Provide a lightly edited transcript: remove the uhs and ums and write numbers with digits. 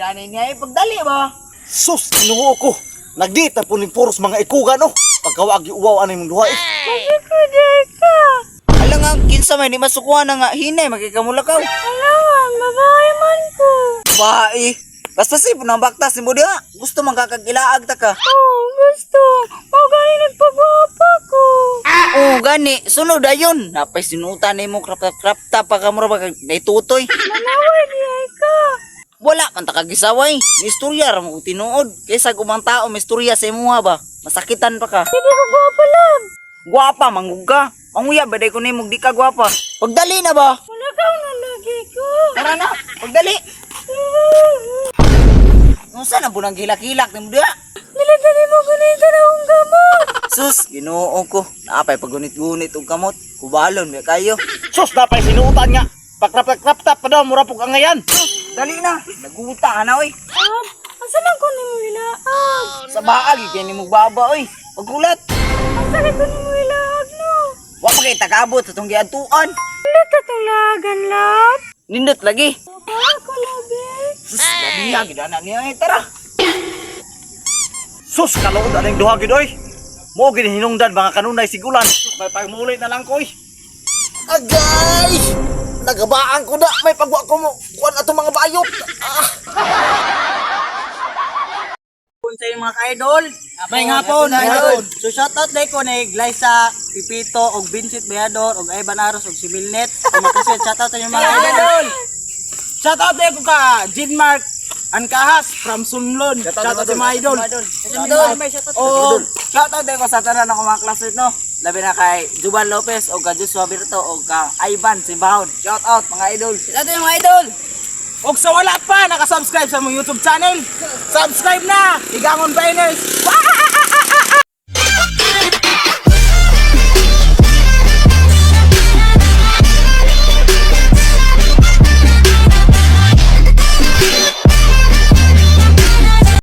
gani niya pagdali ba? Sus, inuho ko. Nagdita po ni puros mga ikuga no. Pagkawag uwaw anay mong duha eh. Magikuday ka. Alang nga, kinsa may di masukuha na nga, hinay, makikamulakaw. Alangan, babae man ko. Bae, basta si punang baktas ni mo diha. Gusto man kakagilaag ta ka. Oh, gusto. Magani nagpagwapa ko. Oo, gani, sunod ayon. Napay sinutan ni mo krap-krap-ta pa ka mo ra ba naitutoy. Manaway diay ka. Wala man ta kagisaway. Istorya ra mo tinuod. Kaysa gumang tao may istorya sa imuha ba. Masakitan pa ka. Hindi ko gwapa lang. Gwapa manggug ka. Manguya baday ko nimog di ka gwapa. Pagdali na ba? Malakaw na lagi ko. Tara na, pagdali. Unsa na bunang gilak-gilak ni mo diha? Dali mo gunitan akong gamot. Sus, Ginoo ko. Naapay pagunit-gunit og kamot. Kubalon ba kayo? Sus, napay sinuutan nga. Pakrap-krap tap pa daw, mura po ka ngayon. Dali na, nagutang na oy. Asa lang ko ni mo ilaag? Sa baag kay ni mo baba oy. Pagkulat. Asa lang ko ni mo ilaag no? Wa pa kay takabot sa tong giadtuan. Ano tatong lagan lap? Nindot lagi. Ako labi. Sus, dali gid ana niya ay tara. Sus, kalood anay duha gid oy. Mo gid hinungdan mga kanunay sigulan. Sus, may pagmuli na lang ko oy. Agay! Nagabaan ko na. May pagwa ko mo. Kuan ato mga bayot. Sa mga ka-idol. May nga po, idol. So shoutout day ko na Glyza, Pipito, og Vincent Bayador, og Ivan Aros, og si Milnet. Kumakasya, shoutout sa mga idol. Shoutout day ko ka Jinmark Ankahas from Sunlon. Shoutout sa mga idol. O shoutout day ko sa tanan ng mga classmate no. Labi na kay Juban Lopez o ka Joshua Birto o ka Ivan Simbahon. Shoutout mga idol. Shoutout mga idol. Og sa wala pa nakasubscribe sa mong YouTube channel, subscribe na! Higangon Biners! Wow!